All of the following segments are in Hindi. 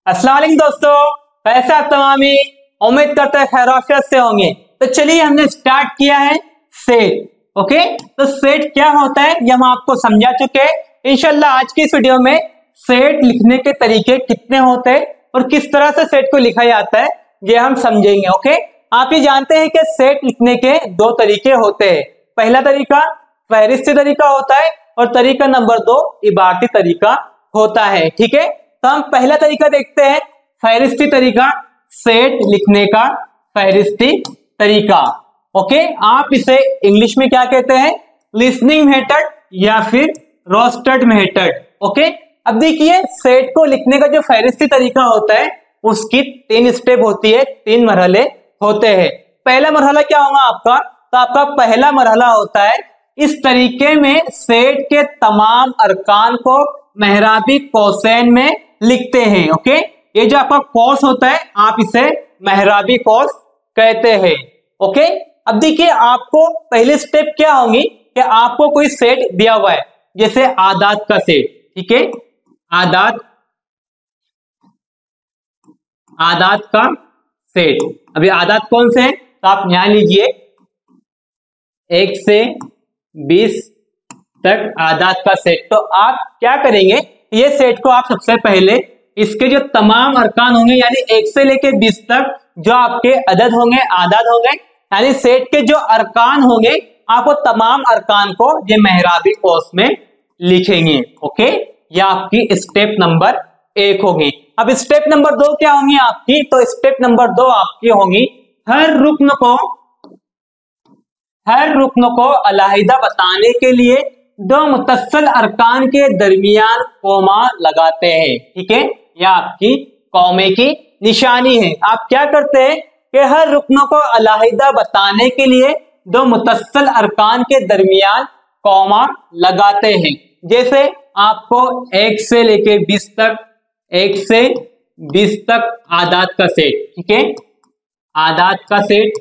अस्सलाम वालेकुम दोस्तों, कैसे आप तमामी उम्मीद करते हैं खैरियत से होंगे। तो चलिए हमने स्टार्ट किया है सेट। ओके, तो सेट क्या होता है ये हम आपको समझा चुके हैं। इंशाल्लाह आज की इस वीडियो में सेट लिखने के तरीके कितने होते हैं और किस तरह से सेट को लिखा जाता है ये हम समझेंगे। ओके, आप ये जानते हैं कि सेट लिखने के दो तरीके होते हैं। पहला तरीका फहरिस्ती तरीका होता है और तरीका नंबर 2 इबारती तरीका होता है। ठीक है, तो हम पहला तरीका देखते हैं, फहरिस्ती तरीका, सेट लिखने का फहरिस्ती तरीका। ओके, आप इसे इंग्लिश में क्या कहते हैं, लिसनिंग मेथड या फिर रोस्टेड मेथड। ओके, अब देखिए सेट को लिखने का जो फहरिस्ती तरीका होता है उसकी 3 स्टेप होती है, 3 मरहले होते हैं। पहला मरहला क्या होगा आपका, तो आपका पहला मरहला होता है इस तरीके में सेट के तमाम अरकान को मेहराबी कौसैन में लिखते हैं। ओके, ये जो आपका कौस होता है आप इसे मेहराबी कौस कहते हैं। ओके, अब देखिए आपको पहली स्टेप क्या होगी कि आपको कोई सेट दिया हुआ है, जैसे आदात का सेट। ठीक है, आदात का सेट। अभी आदात कौन से हैं, तो आप यहां लीजिए 1 से 20 तक आदात का सेट। तो आप क्या करेंगे, ये सेट को आप सबसे पहले इसके जो तमाम अरकान होंगे यानी 1 से लेके 20 तक जो आपके अदद होंगे, आदाद होंगे, यानी सेट के जो अरकान होंगे आप वो तमाम अरकान को ये मेहराबी कौस में लिखेंगे। ओके, ये आपकी स्टेप नंबर 1 होगी। अब स्टेप नंबर 2 क्या होंगी आपकी, तो स्टेप नंबर 2 आपकी होंगी हर रुक्न को अलहदा बताने के लिए 2 मुतस्सल अरकान के दरमियान कोमा लगाते हैं। ठीक है, यह आपकी कौमे की निशानी है। आप क्या करते हैं कि हर रुक्न को अलहदा बताने के लिए 2 मुतस्सल अरकान के दरमियान कोमा लगाते हैं। जैसे आपको 1 से लेके 20 तक, 1 से 20 तक आदात का सेट। ठीक है, आदात का सेट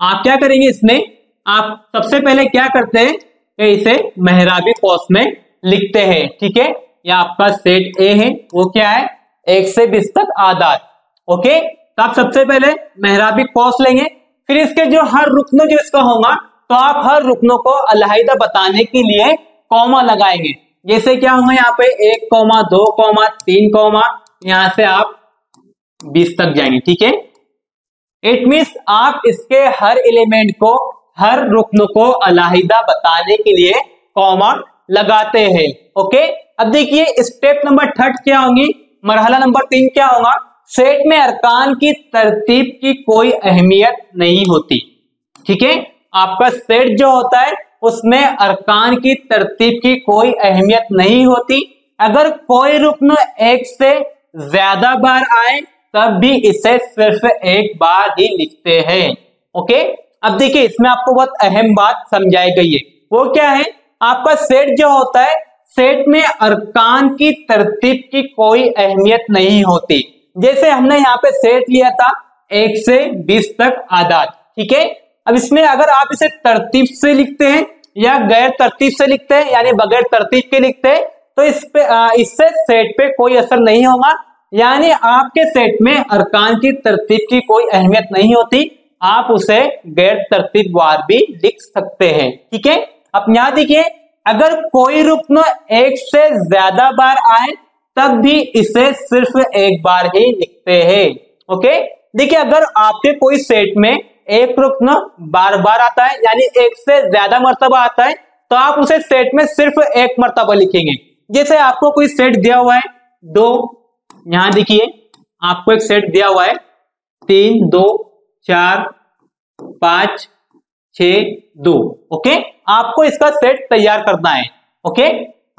आप क्या करेंगे, इसमें आप सबसे पहले क्या करते हैं कि इसे मेहराबी कौस में लिखते हैं। ठीक है, यह आपका सेट ए है, वो क्या है 1 से 20 तक आदात। ओके, तो आप सबसे पहले मेहराबी कौस लेंगे, फिर इसके जो हर रुकन जो इसका होगा तो आप हर रुकनों को अलहदा बताने के लिए कौमा लगाएंगे। जैसे क्या होगा यहाँ पे 1 कौमा 2 कौमा 3 कौमा, यहां से आप 20 तक जाएंगे। ठीक है, इट मीन्स आप इसके हर एलिमेंट को, हर रुकन को अलहदा बताने के लिए कौमा लगाते हैं। ओके, अब देखिए स्टेप नंबर 3 क्या होगी, मरहला नंबर 3 क्या होगा, सेट में अरकान की तरतीब की कोई अहमियत नहीं होती। ठीक है, आपका सेट जो होता है उसमें अरकान की तरतीब की कोई अहमियत नहीं होती। अगर कोई रुकन 1 से ज्यादा बार आए तब भी इसे सिर्फ 1 बार ही लिखते हैं। ओके, अब देखिए इसमें आपको बहुत अहम बात समझाई गई है, वो क्या है, आपका सेट जो होता है सेट में अरकान की तरतीब की कोई अहमियत नहीं होती। जैसे हमने यहाँ पे सेट लिया था 1 से 20 तक आदात। ठीक है, अब इसमें अगर आप इसे तरतीब से लिखते हैं या गैर तरतीब से लिखते हैं यानी बगैर तरतीब के लिखते हैं तो इससे सेट पे कोई असर नहीं होगा, यानी आपके सेट में अरकान की तरतीब की कोई अहमियत नहीं होती, आप उसे गैर तरतीब वार भी लिख सकते हैं। ठीक है, अब यहां देखिए अगर कोई रुकन 1 से ज्यादा बार आए तब भी इसे सिर्फ 1 बार ही लिखते हैं। ओके, देखिए अगर आपके कोई सेट में एक रुकन बार बार आता है यानी 1 से ज्यादा मर्तबा आता है तो आप उसे सेट में सिर्फ 1 मर्तबा लिखेंगे। जैसे आपको कोई सेट दिया हुआ है 2, यहां देखिए आपको एक सेट दिया हुआ है 3 2 4 5 6 2। ओके, आपको इसका सेट तैयार करना है। ओके,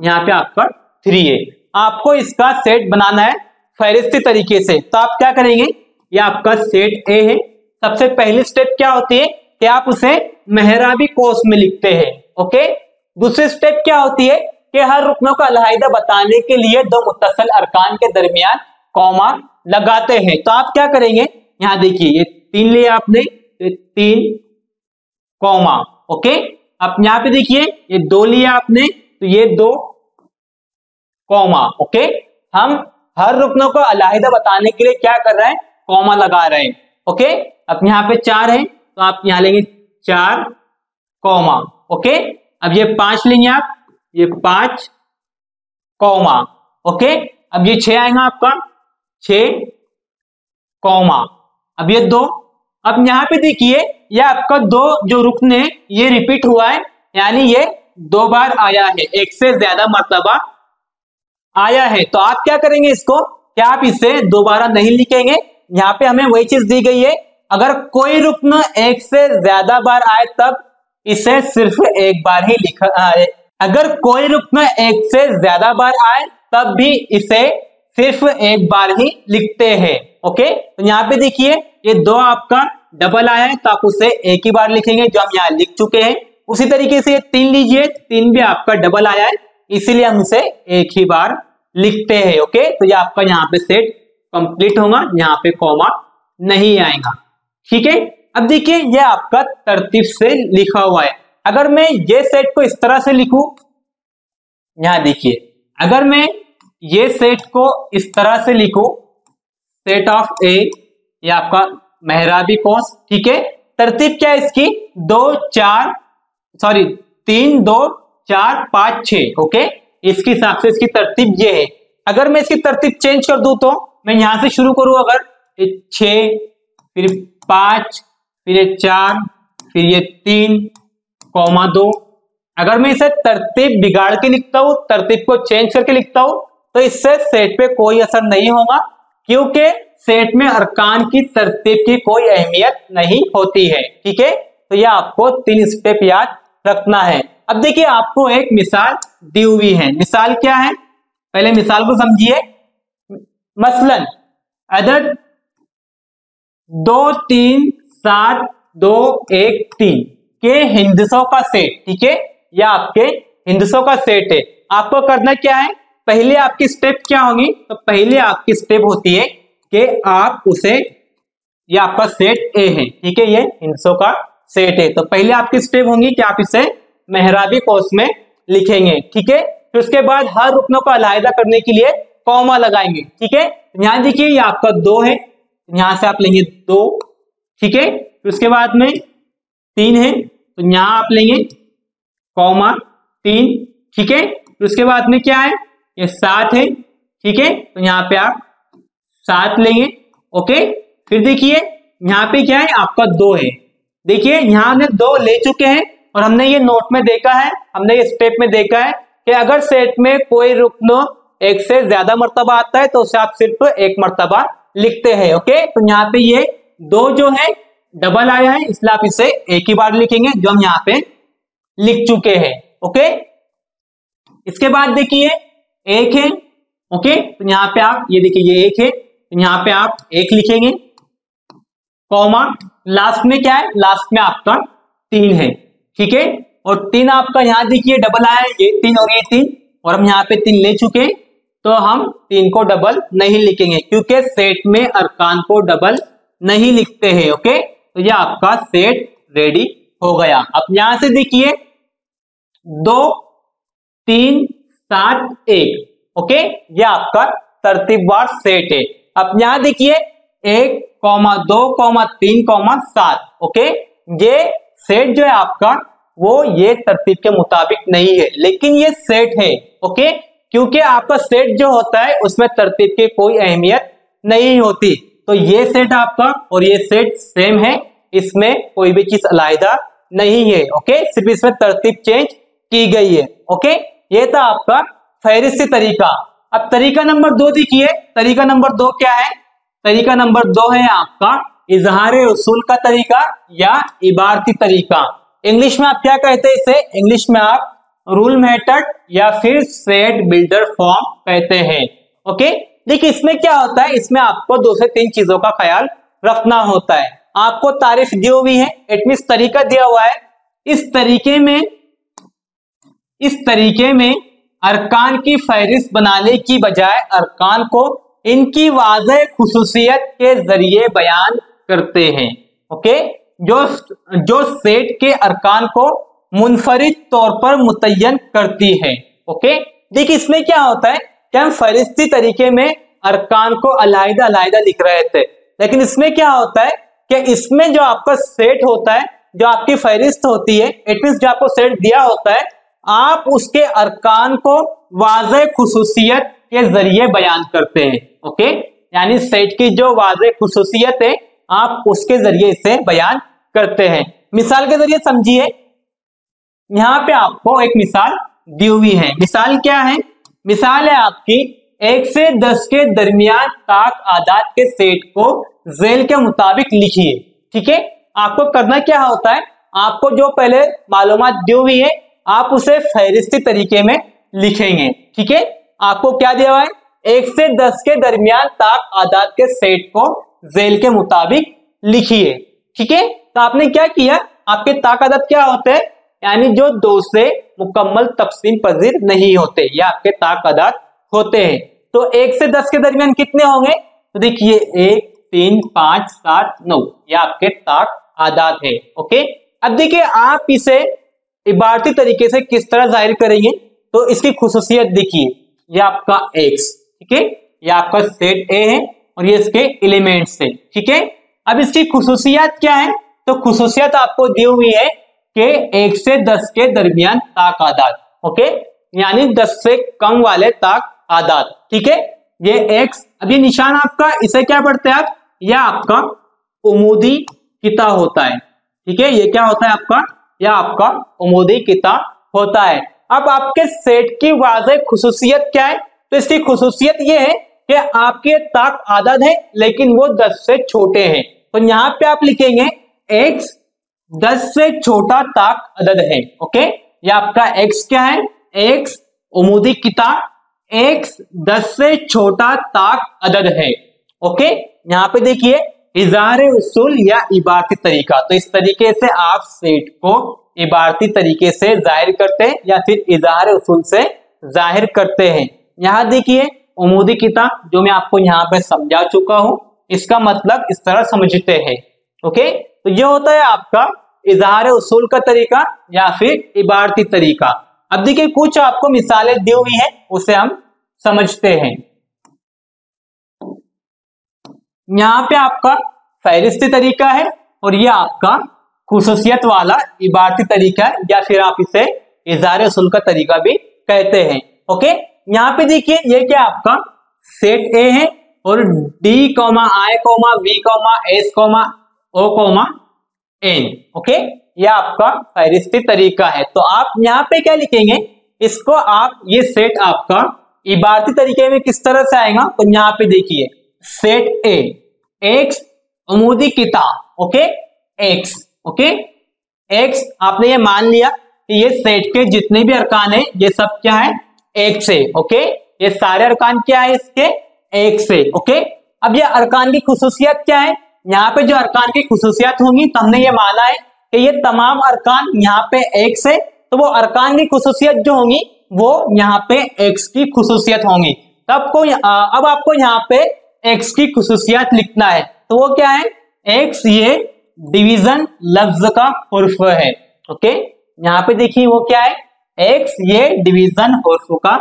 यहाँ पे आपका 3 है, आपको इसका सेट बनाना है फहरिस्ती तरीके से। तो आप क्या करेंगे, ये आपका सेट ए है। सबसे पहली स्टेप क्या होती है कि आप उसे मेहराबी कौस में लिखते हैं। ओके, दूसरी स्टेप क्या होती है कि हर रुकनों को अलहदा बताने के लिए 2 मुत्तसिल अरकान के दरमियान कौमा लगाते हैं। तो आप क्या करेंगे, यहां देखिए ये 3 लिया आपने, 3 कौमा। ओके, अब यहां पे देखिए ये 2 लिया आपने तो ये 2 कौमा। ओके, हम हर रुकनों को अलग बताने के लिए क्या कर रहे हैं, कॉमा लगा रहे हैं। ओके, अब यहाँ पे 4 है तो आप यहाँ लेंगे 4 कॉमा। ओके, अब ये 5 लेंगे आप, ये 5 कॉमा। ओके, अब ये 6 आएगा आपका 6 कॉमा। अब ये 2, अब यहाँ पे देखिए ये आपका 2 जो रुकन है ये रिपीट हुआ है, यानी ये 2 बार आया है, एक से ज्यादा मर्तबा आया है। तो आप क्या करेंगे इसको, क्या आप इसे दोबारा नहीं लिखेंगे, यहाँ पे हमें वही चीज दी गई है, अगर कोई रुकन एक से ज्यादा बार आए तब इसे सिर्फ एक बार ही लिखा आए, अगर कोई रुकन एक से ज्यादा बार आए तब भी इसे सिर्फ एक बार ही लिखते हैं। ओके, तो यहाँ पे देखिए ये 2 आपका डबल आया है तो आप उसे एक ही बार लिखेंगे जो हम यहाँ लिख चुके हैं। उसी तरीके से 3 लीजिए, 3 भी आपका डबल आया है इसीलिए हम इसे एक ही बार लिखते हैं। ओके, तो ये आपका यहाँ पे सेट कंप्लीट होगा, यहाँ पे कॉमा नहीं आएगा। ठीक है, अब देखिए ये आपका तरतीब से लिखा हुआ है। अगर मैं ये सेट को इस तरह से लिखूं, यहां देखिए अगर मैं ये सेट को इस तरह से लिखूं, सेट ऑफ ए, ये आपका मेहराबी कौंस। ठीक है, तरतीब क्या है इसकी, 3 2 4 5 6। ओके, इसके हिसाब से इसकी तरतीब ये है। अगर मैं इसकी तरतीब चेंज कर दूं तो मैं यहां से शुरू करूं, अगर 6 फिर 5 फिर ये 4 फिर ये 3 कॉमा 2, अगर मैं इसे तरतीब बिगाड़ के लिखता हूं, तरतीब को चेंज करके लिखता हूं तो इससे सेट पे कोई असर नहीं होगा, क्योंकि सेट में अरकान की तरतीब की कोई अहमियत नहीं होती है। ठीक है, तो यह आपको 3 स्टेप याद रखना है। अब देखिए आपको एक मिसाल दी हुई है, मिसाल क्या है, पहले मिसाल को समझिए। मसलन अदद 2 3 7 2 1 3 के हिंदसों का सेट। ठीक है, यह आपके हिंदसों का सेट है। आपको करना क्या है, पहले आपकी स्टेप क्या होगी, तो पहले आपकी स्टेप होती है कि आप उसे, ये आपका सेट ए है, ठीक है, ये हिंदसों का सेट है, तो पहले आपकी स्टेप होंगी कि आप इसे मेहराबी कौंस में लिखेंगे। ठीक है, फिर उसके बाद हर रुकनों को अलग करने के लिए कॉमा लगाएंगे। ठीक है, यहां देखिए ये आपका 2 है, यहां से आप लेंगे 2। ठीक है, फिर उसके बाद में 3 है तो यहां आप लेंगे कॉमा 3। ठीक है, फिर उसके बाद में क्या है, ये 7 है। ठीक है, तो यहाँ पे आप 7 लेंगे। ओके, फिर देखिए यहाँ पे क्या है, आपका 2 है। देखिए यहाँ हमने 2 ले चुके हैं और हमने ये नोट में देखा है, हमने ये स्टेप में देखा है कि अगर सेट में कोई रुकन एक से ज्यादा मर्तबा आता है तो उसे आप सिर्फ एक मर्तबा लिखते हैं। ओके, तो यहाँ पे ये 2 जो है डबल आया है इसलिए आप इसे एक ही बार लिखेंगे जो हम यहाँ पे लिख चुके हैं। ओके, इसके बाद देखिए 1 है। ओके, तो यहाँ पे आप ये देखिए ये 1 है, तो यहाँ पे आप 1 लिखेंगे, कॉमा लास्ट में क्या है, लास्ट में आपका 3 है। ठीक है, और 3 आपका यहाँ देखिए डबल आया है, ये 3 और ये 3, और हम यहाँ पे 3 ले चुके हैं तो हम 3 को डबल नहीं लिखेंगे क्योंकि सेट में अरकान को डबल नहीं लिखते हैं। ओके, तो ये आपका सेट रेडी हो गया। अब यहां से देखिए 2 3 7 1। ओके, ये आपका तरतीबवार सेट है। अब यहां देखिए 1 2 3 7। ओके, ये सेट जो है आपका वो ये तरतीब के मुताबिक नहीं है, लेकिन ये सेट है। ओके, क्योंकि आपका सेट जो होता है उसमें तरतीब की कोई अहमियत नहीं होती, तो ये सेट आपका और ये सेट सेम है, इसमें कोई भी चीज अलग नहीं है। ओके, सिर्फ इसमें तरतीब चेंज की गई है। ओके, ये था आपका फहरिस्ती तरीका। अब तरीका नंबर 2 देखिए, तरीका नंबर 2 क्या है, तरीका नंबर 2 है आपका इजहार उसूल का तरीका या इबारती तरीका। इंग्लिश में आप क्या कहते हैं इसे, इंग्लिश में आप रूल मेथड या फिर सेट बिल्डर फॉर्म कहते हैं। ओके, देखिए इसमें क्या होता है, इसमें आपको 2 से 3 चीजों का ख्याल रखना होता है। आपको तारीफ दी हुई है, इट मींस तरीका दिया हुआ है, इस तरीके में अरकान की फहरिस्त बनाने की बजाय अरकान को इनकी वाज़ेह खुसूसियत के जरिए बयान करते हैं। ओके, जो सेट के अरकान को मुनफरिद तौर पर मुतय्यन करती है। ओके, देखिए इसमें क्या होता है कि हम फहरिस्ती तरीके में अरकान को अलग अलग लिख रहे थे, लेकिन इसमें क्या होता है कि इसमें जो आपका सेट होता है, जो आपकी फहरिस्त होती है, इट मींस जो आपको सेट दिया होता है, आप उसके अरकान को वाज़े खुसूसियत के जरिए बयान करते हैं। ओके, यानी सेट की जो वाज़े खुसूसियत है आप उसके जरिए इसे बयान करते हैं। मिसाल के जरिए समझिए, यहां पे आपको एक मिसाल दी हुई है। मिसाल क्या है? मिसाल है आपकी 1 से 10 के दरमियान ताक आदाद के सेट को झेल के मुताबिक लिखिए। ठीक है, आपको करना क्या होता है, आपको जो पहले मालूमात दी हुई है आप उसे फहरिस्ती तरीके में लिखेंगे। ठीक है, आपको क्या दिया हुआ है, 1 से 10 के दरमियान ताक आदाद के सेट को झेल के मुताबिक लिखिए। ठीक है, तो आपने क्या किया, आपके ताक आदाद क्या होते हैं, यानी जो 2 से मुकम्मल तकसीम पजीर नहीं होते, या आपके ताक आदाद होते हैं। तो 1 से 10 के दरमियान कितने होंगे, तो देखिए 1, 3, 5, 7, 9, यह आपके ताक आदाद है। ओके, अब देखिए आप इसे इबारती तरीके से किस तरह जाहिर करेंगे, तो इसकी खुसूसियत देखिए, ये आपका x, ठीक है, ये आपका सेट A है और ये इसके एलिमेंट्स है। ठीक है, अब इसकी खुसूसियत क्या है, तो खुसूसियत आपको दी हुई है कि 1 से 10 के दरमियान ताक आदाद। ओके, यानी 10 से कम वाले ताक आदाद। ठीक है, ये x, अब ये निशान आपका, इसे क्या पढ़ते हैं आप, यह आपका उमूदी किता होता है। ठीक है, ये क्या होता है आपका, यह आपका उमूदी किता होता है। अब आपके सेट की वाज़ेह खुसूसियत क्या है, तो इसकी खुसूसियत ये है कि आपके ताक आदाद है लेकिन वो 10 से छोटे हैं। तो यहां पे आप लिखेंगे x 10 से छोटा ताक अदद है। ओके, ये आपका x क्या है, x उमूदी किता, x 10 से छोटा ताक अदद है। ओके, यहां पे देखिए इज़हारे उसूल या इबारती तरीका, तो इस तरीके से आप सेट को इबारती तरीके से जाहिर करते हैं या फिर इज़हारे उसूल से जाहिर करते हैं। यहां देखिए उमूदी किता, जो मैं आपको यहाँ पे समझा चुका हूं, इसका मतलब इस तरह समझते हैं। ओके, तो ये होता है आपका इज़हारे उसूल का तरीका या फिर इबारती तरीका। अब देखिए कुछ आपको मिसालें दी हुई हैं, उसे हम समझते हैं। यहाँ पे आपका फहरिस्ती तरीका है और ये आपका खुसूसियत वाला इबारती तरीका है, या फिर आप इसे इज़हारे उसूल का तरीका भी कहते हैं। ओके, यहाँ पे देखिए ये क्या आपका सेट ए है और D, I, V, S, O, N। Okay, यह आपका फहरिस्ती तरीका है। तो आप यहाँ पे क्या लिखेंगे, इसको आप, ये सेट आपका इबारती तरीके में किस तरह से आएगा, तो यहाँ पे देखिए सेट ए, x उमूदी किता, ओके, x, ओके, x आपने ये मान लिया कि ये सेट के जितने भी अरकान है ये सब क्या है, x है। ओके, ये सारे अरकान क्या है इसके, x है। ओके, अब ये अरकान की खुसूसियत क्या है, यहाँ पे जो अरकान की खुसूसियत होंगी, तो हमने ये माना है कि ये तमाम अरकान यहाँ पे x है, तो वो अरकान की खुसूसियत जो होंगी वो यहाँ पे x की खुसूसियत होंगी। अब आपको यहाँ पे x की खुसूसियत लिखना है, तो वो क्या है, x ये डिवीजन लफ्ज का हुर्फ है। ओके, यहाँ पे देखिए वो क्या है, x ये डिवीजन हुर्फ का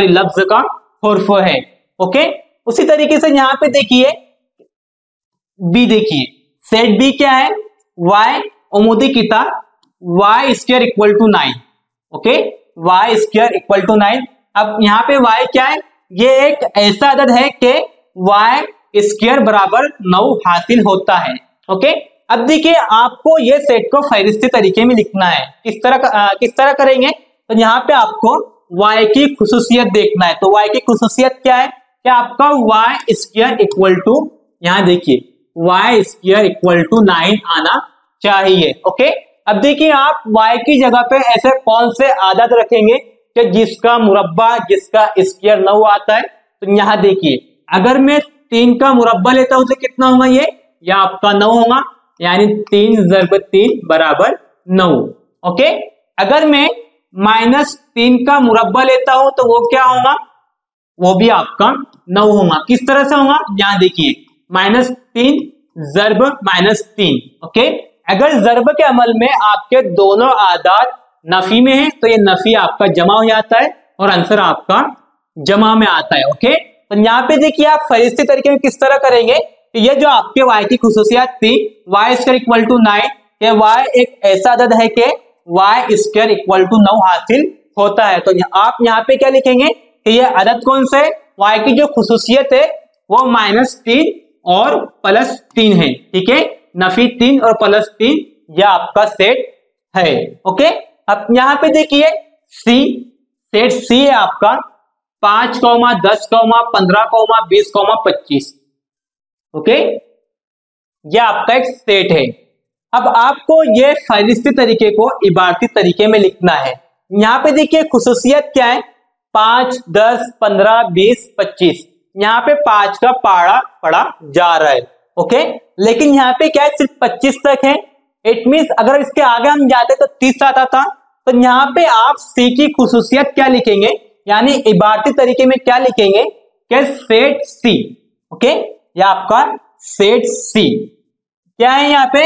लफ्ज का हुर्फ है। ओके, उसी तरीके से यहाँ पे देखिए b, देखिए सेट b क्या है, y उमूदी किता, y square equal to 9। Okay, y square equal to 9। अब यहाँ पे y क्या है, ये एक ऐसा अदद है कि y स्क्वायर बराबर 9 हासिल होता है। ओके, अब देखिए आपको ये सेट को फहरिस्ती तरीके में लिखना है, किस तरह करेंगे, तो यहाँ पे आपको y की खुसूसियत देखना है। तो y की खुसूसियत क्या है कि आपका y स्क्वायर इक्वल टू, यहाँ देखिए y स्क्वायर इक्वल टू 9 आना चाहिए। ओके, अब देखिए आप y की जगह पे ऐसे कौन से आदत रखेंगे कि जिसका मुरब्बा, जिसका स्क्वायर 9 आता है। तो यहाँ देखिए अगर मैं 3 का मुरब्बा लेता हूं तो कितना होगा, ये आपका 9 होगा, यानी 3 ज़रब 3 बराबर 9। ओके, अगर मैं -3 का मुरब्बा लेता हूं तो वो क्या होगा, वो भी आपका 9 होगा। किस तरह से होगा, यहाँ देखिए -3 ज़रब -3। ओके, अगर ज़रब के अमल में आपके दोनों आदाद नफी में है तो ये नफी आपका जमा हो जाता है और आंसर आपका जमा में आता है। ओके, तो यहाँ पे देखिए आप फहरिस्ती तरीके में किस तरह करेंगे, तो ये जो आपके y की खुसूसियत थी वाई स्क्वायर इक्वल टू 9, ये y एक ऐसा अदद है कि वाई स्क्वायर इक्वल टू 9 हासिल होता है। तो आप यहाँ पे क्या लिखेंगे कि ये अदद कौन सा है, y की जो खुसूसियत है वो -3 और +3 है, ठीक है, नफी 3 और +3 यह आपका सेट है। ओके, अब यहाँ पे देखिए सेट सी है आपका 5, 10, 15, 20, 25। ओके, यह आपका एक सेट है। अब आपको ये फहरिस्ती तरीके को इबारती तरीके में लिखना है। यहाँ पे देखिए खुसूसियत क्या है, 5, 10, 15, 20, 25। यहाँ पे 5 का पारा पड़ा जा रहा है। ओके, लेकिन यहाँ पे क्या है, सिर्फ 25 तक है। इट मीन्स अगर इसके आगे हम जाते तो 30 आता था। तो यहाँ पे आप सी की खुसूसियत क्या लिखेंगे, यानी इबारती तरीके में क्या लिखेंगे कि सेट सी। ओके, यह आपका सेट सी क्या है, यहाँ पे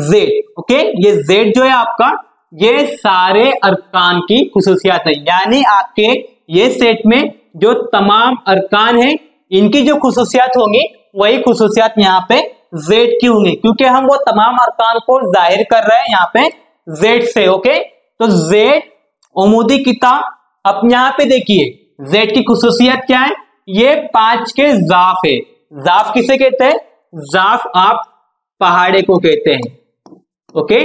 जेड। ओके, ये जेड जो है आपका, ये सारे अरकान की खुसूसियत है, यानी आपके ये सेट में जो तमाम अरकान है इनकी जो खुसूसियत होंगी वही खुसूसियत यहाँ पे जेड की होंगी, क्योंकि हम वो तमाम अरकान को जाहिर कर रहे हैं यहाँ पे जेड से। ओके, तो जेड उमूदी किताब। अब यहाँ पे देखिए जेड की खुसूसियत क्या है, ये 5 के जाफ है। जाफ किसे कहते हैं, जाफ आप पहाड़े को कहते हैं। ओके,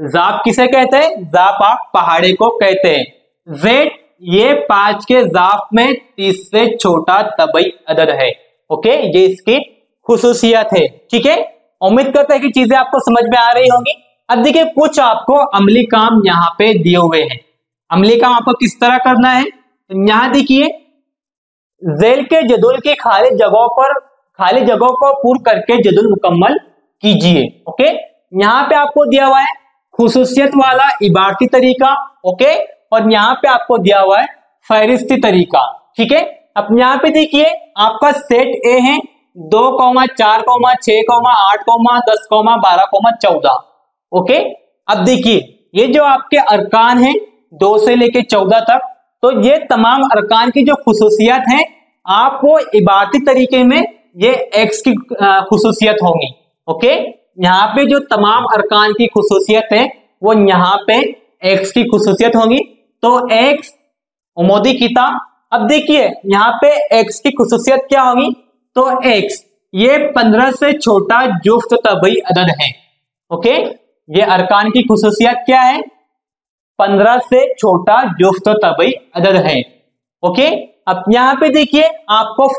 जाफ किसे कहते हैं, जाफ आप पहाड़े को कहते हैं। जेड ये 5 के जाफ में 30 से छोटा तबई अदद है। ओके, ये इसकी खुसूसियत है। ठीक है, उम्मीद करते हैं कि चीजें आपको समझ में आ रही होंगी। अब देखिए कुछ आपको अमली काम यहाँ पे दिए हुए हैं। अमली काम आपको किस तरह करना है, यहाँ देखिए जेल के जदुल की खाली जगहों को पूर्ण करके जदुल मुकम्मल कीजिए। ओके, यहाँ पे आपको दिया हुआ है खुसूसियत वाला इबारती तरीका। ओके, और यहाँ पे आपको दिया हुआ है फहरिस्ती तरीका। ठीक है, अब यहाँ पे देखिए आपका सेट ए है 2, 4, 6, 8, 10, 12, 14। ओके, अब देखिए ये जो आपके अरकान हैं 2 से लेके 14 तक, तो ये तमाम अरकान की जो खुसूसियत है आप वो इबारती तरीके में ये एक्स की खुसूसियत होंगी। ओके, यहाँ पे जो तमाम अरकान की खुसूसियत है वो यहाँ पे एक्स की खुसूसियत होंगी। तो एक्स उमूदी किताब। अब देखिए यहाँ पे एक्स की खुसूसियत क्या होगी, तो एक्स ये 15 से छोटा जुफ्त तबई अदद है। ओके, ये अरकान की खुसूसियत क्या है, 15 से छोटा जुफ्त तबई अदद है। ओके, अब यहाँ पे देखिए आपको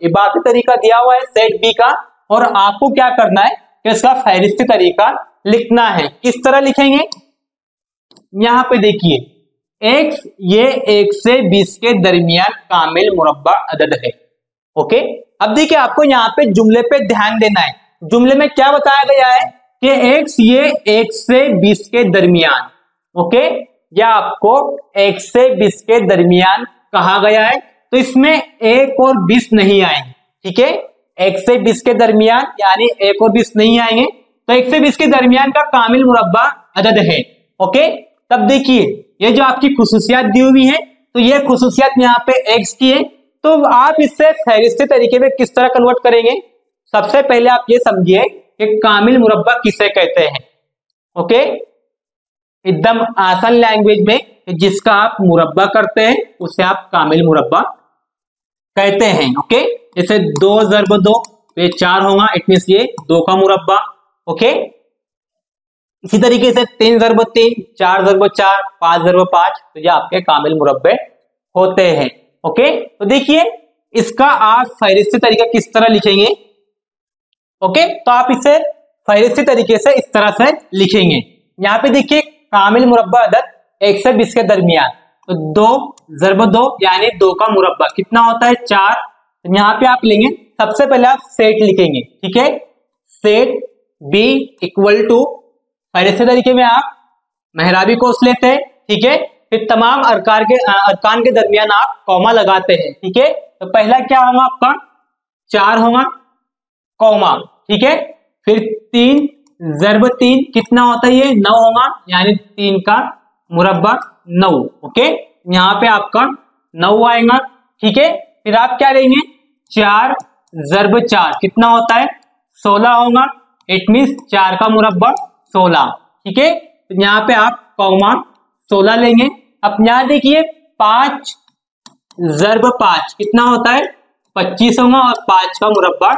इबारती तरीका दिया हुआ है सेट बी का, और आपको क्या करना है कि इसका फहरिस्ती तरीका लिखना है। किस तरह लिखेंगे, यहाँ पे देखिए x ये 1 से 20 के दरमियान कामिल मुरब्बा अदद है। ओके, अब देखिए आपको यहाँ पे जुमले पे ध्यान देना है। जुमले में क्या बताया गया है कि x ये 1 से 20 के दरमियान। ओके, या आपको 1 से 20 के दरमियान कहा गया है, तो इसमें 1 और 20 नहीं आएंगे। ठीक है, 1 से 20 के दरमियान यानी 1 और 20 नहीं आएंगे, तो 1 से 20 के दरमियान का कामिल मुरब्बा अदद है। ओके, तब देखिए ये जो आपकी खुसूसियत दी हुई है, तो ये खुसूसियत यहाँ पे x की है, तो आप इससे फहरिस्ती तरीके में किस तरह कन्वर्ट करेंगे। सबसे पहले आप ये समझिए कि कामिल मुरब्बा किसे कहते हैं। ओके, एकदम आसान लैंग्वेज में जिसका आप मुरब्बा करते हैं उसे आप कामिल मुरब्बा कहते हैं। ओके, जैसे 2 ज़रब 2 तो ये 4 होगा, इट मींस ये 2 का मुरब्बा। ओके, इसी तरीके से 3 ज़रब 3, 4 ज़रब 4, 5 ज़रब 5, तो ये आपके कामिल मुरब्बे होते हैं। ओके, तो देखिए इसका आप फहरिस्ती तरीका किस तरह लिखेंगे। ओके, तो आप इसे फहरिस्ती तरीके से इस तरह से लिखेंगे। यहाँ पे देखिए कामिल मुरब्बा अदद 1 से 20 के दरमियान, तो 2 ज़रब 2 यानी 2 का मुरब्बा कितना होता है 4। तो यहाँ पे आप लेंगे, सबसे पहले आप सेट लिखेंगे। ठीक है, सेट बी इक्वल टू फहरिस्ती तरीके में आप मेहराबी कोस लेते हैं। ठीक है, फिर तमाम अरकान के दरमियान आप कॉमा लगाते हैं। ठीक है, तो पहला क्या होगा आपका 4 होगा कॉमा। ठीक है, फिर 3 ज़रब 3 कितना होता है ये 9 होगा, यानी 3 का मुरब्बा 9। ओके, यहाँ पे आपका 9 आएगा। ठीक है, फिर आप क्या लेंगे, 4 ज़र्ब 4 कितना होता है, 16 होगा। इट मीन्स 4 का मुरब्बा 16, ठीक है। तो यहाँ पे आप कॉमा 16 लेंगे। अब यहाँ देखिए 5 ज़र्ब 5 कितना होता है, 25 होगा, और 5 का मुरब्बा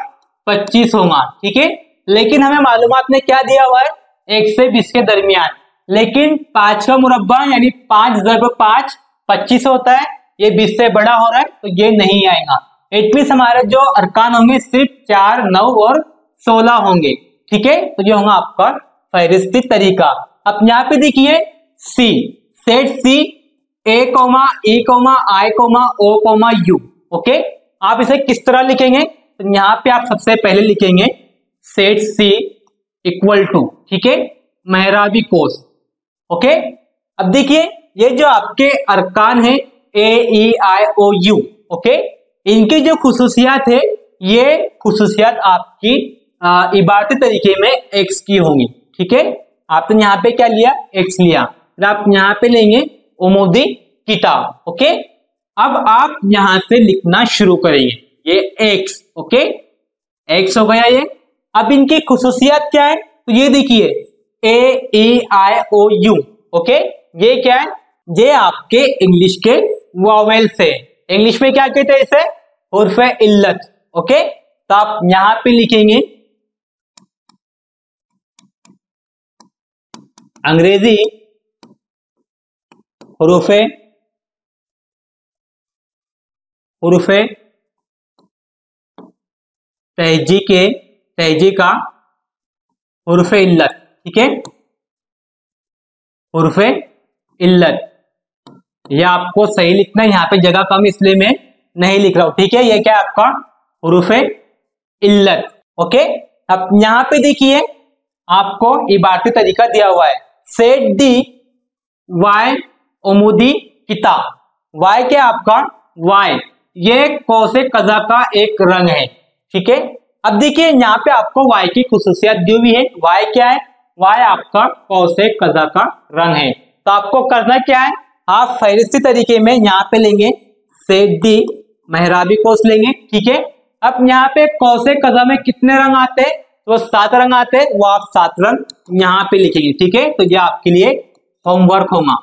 25 होगा, ठीक है। लेकिन हमें मालूमात में क्या दिया हुआ है, 1 से 20 के दरमियान, लेकिन 5 का मुरब्बा यानी 5 ज़र्ब 5 25 होता है, ये 20 से बड़ा हो रहा है तो ये नहीं आएगा। इट मीन्स हमारे जो अरकान होंगे सिर्फ 4, 9 और 16 होंगे, ठीक है। तो ये होगा आपका फहरिस्ती तरीका। अब यहाँ पे देखिए C, set C a comma e comma i comma o comma u, okay. आप इसे किस तरह लिखेंगे, तो यहाँ पे आप सबसे पहले लिखेंगे सेट सी इक्वल टू, ठीक है, मेहराबी कोस, ओके। अब देखिए ये जो आपके अरकान है ए ई आई ओ यू, ओके, इनकी जो खुसूसियात है ये खुसूसियात आपकी इबारती तरीके में एक्स की होंगी, ठीक है। आपने यहाँ पे क्या लिया, एक्स लिया, फिर आप यहाँ पे लेंगे उमूदी किताब, ओके। अब आप यहां से लिखना शुरू करेंगे, ये एक्स, ओके, एक्स हो गया ये। अब इनकी खुसूसियात क्या है, तो ये देखिए ए ई आई ओ यू, ओके, ये क्या है, ये आपके इंग्लिश के वॉवेल से, इंग्लिश में क्या कहते हैं इसे, हुर्फ़े इल्लत, ओके। तो आप यहां पे लिखेंगे अंग्रेजी हुरूफ़े तहजी का हुर्फ़े इल्लत, ठीक है, हुर्फ़े इल्लत। ये आपको सही लिखना है, यहाँ पे जगह कम इसलिए मैं नहीं लिख रहा हूं, ठीक है। ये क्या है आपका हुरूफ़े इल्लत, ओके। अब यहाँ पे देखिए आपको इबारती तरीका दिया हुआ है, सेट दी वाई उमूदी किताब, वाई क्या आपका, वाई ये कौसे कज़ा का एक रंग है, ठीक है। अब देखिए यहाँ पे आपको वाई की खुसूसियत दी हुई है, वाई क्या है, वाई आपका कौसे कज़ा का रंग है। तो आपको करना क्या है, आप फहरिस्ती तरीके में यहाँ पे लेंगे सेट दी मेहराबी कोस लेंगे, ठीक है। अब यहाँ पे कौसे कज़ा में कितने रंग आते हैं, तो 7 रंग आते हैं, वो आप 7 रंग यहाँ पे लिखेंगे, ठीक है। तो ये आपके लिए होमवर्क होगा,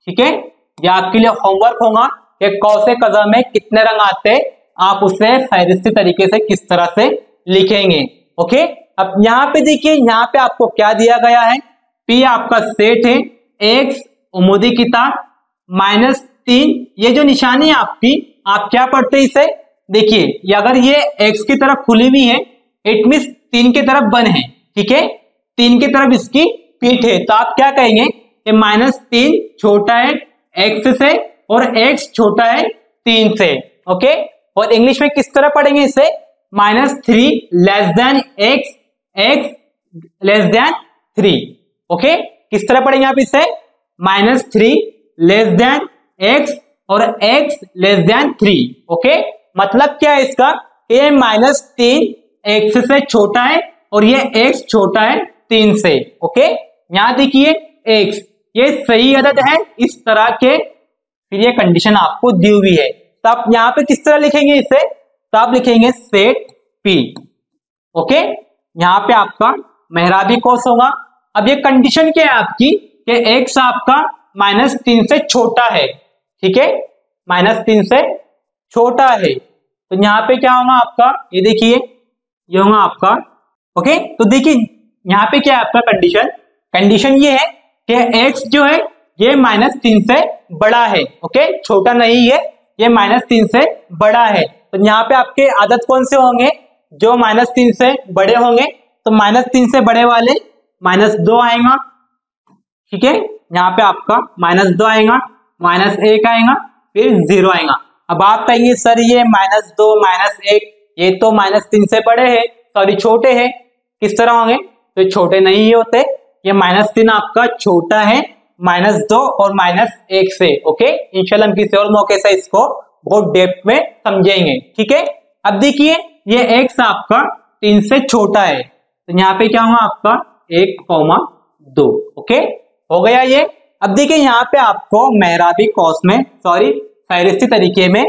ठीक है, ये आपके लिए होमवर्क होगा कि कौसे कज़ा में कितने रंग आते हैं, आप उसे फहरिस्ती तरीके से किस तरह से लिखेंगे, ओके। अब यहाँ पे देखिए यहाँ पे आपको क्या दिया गया है, पी आपका सेट है, एक्स उमूदी किताब -3, ये जो निशानी है आपकी, आप क्या पढ़ते हैं इसे, देखिए अगर ये एक्स की तरफ खुली हुई है इट मीन्स 3 की तरफ बंद है, ठीक है, 3 की तरफ इसकी पीठ है, तो आप क्या कहेंगे, ये -3 छोटा है एक्स से और एक्स छोटा है 3 से, ओके। और इंग्लिश में किस तरह पढ़ेंगे इसे, -3 less than x, x less than 3, okay. किस तरह पढ़ेंगे आप इसे, -3 लेस देन एक्स और एक्स लेस देन 3, ओके। मतलब क्या है इसका, ये -3 एक्स से छोटा है और ये एक्स छोटा है 3 से, ओके। यहां देखिए एक्स ये सही अदद है इस तरह के, फिर ये कंडीशन आपको दी हुई है, तो आप यहाँ पे किस तरह लिखेंगे इसे, तो आप लिखेंगे सेट पी, ओके। यहाँ पे आपका मेहराबी कोस होगा। अब ये कंडीशन क्या है आपकी कि एक्स आपका -3 से छोटा है, ठीक है, -3 से छोटा है, तो यहाँ पे क्या होगा आपका, ये देखिए ये होगा आपका, ओके। तो देखिए यहाँ पे क्या है आपका कंडीशन ये है कि एक्स जो है ये -3 से बड़ा है, ओके, छोटा नहीं है, ये -3 से बड़ा है। तो यहाँ पे आपके आदत कौन से होंगे, जो -3 से बड़े होंगे, तो -3 से बड़े वाले -2 आएगा, ठीक है, यहाँ पे आपका -2 आएगा, -1 आएगा, फिर 0 आएगा। अब आप कहेंगे सर ये -2 -1 ये तो -3 से बड़े हैं, सॉरी छोटे हैं, किस तरह होंगे, तो छोटे नहीं होते, ये -3 आपका छोटा है -2 और -1 से, ओके। इंशाल्लाह हम किसी और मौके से इसको बहुत डेप्थ में समझेंगे, ठीक है। अब देखिए ये x आपका 3 से छोटा है, तो यहाँ पे क्या होगा आपका 1,2, ओके, हो गया ये। अब देखिए यहाँ पे आपको मेहराबी कौस में, सॉरी फहरिस्ती तरीके में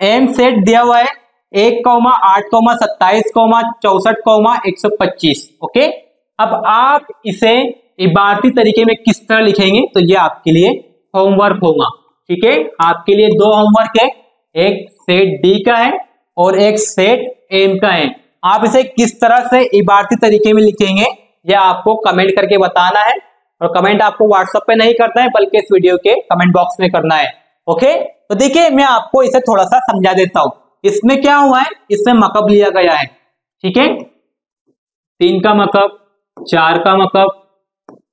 एम सेट दिया हुआ है 1,8,27,64,125। ओके, अब आप इसे इबारती तरीके में किस तरह लिखेंगे, तो ये आपके लिए होमवर्क होगा। ठीक है, आपके लिए दो होमवर्क है, एक सेट डी का है और एक सेट एम का है। आप इसे किस तरह से इबारती तरीके में लिखेंगे ये आपको कमेंट करके बताना है, और कमेंट आपको व्हाट्सएप पे नहीं करना है बल्कि इस वीडियो के कमेंट बॉक्स में करना है। ओके, तो देखिए मैं आपको इसे थोड़ा सा समझा देता हूं। इसमें क्या हुआ है, इसमें मकब लिया गया है। ठीक है, 3 का मकब, 4 का मकब,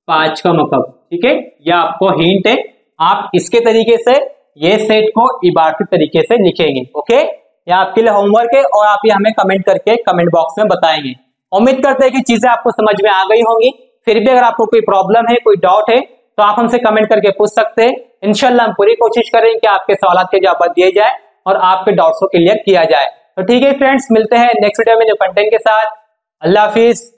5 का मकब। ठीक है, यह आपको हिंट है, आप इसके तरीके से ये सेट को इबारती तरीके से लिखेंगे। ओके, यह आपके लिए होमवर्क है और आप ये हमें कमेंट करके कमेंट बॉक्स में बताएंगे। उम्मीद करते हैं कि चीजें आपको समझ में आ गई होंगी। फिर भी अगर आपको कोई प्रॉब्लम है, कोई डाउट है, तो आप हमसे कमेंट करके पूछ सकते हैं। इंशाल्लाह हम पूरी कोशिश करेंगे कि आपके सवालों के जवाब दिए जाए और आपके डाउट्स को क्लियर किया जाए। तो ठीक है फ्रेंड्स, मिलते हैं नेक्स्ट वीडियो में न्यू कंटेंट के साथ। अल्लाह हाफिज।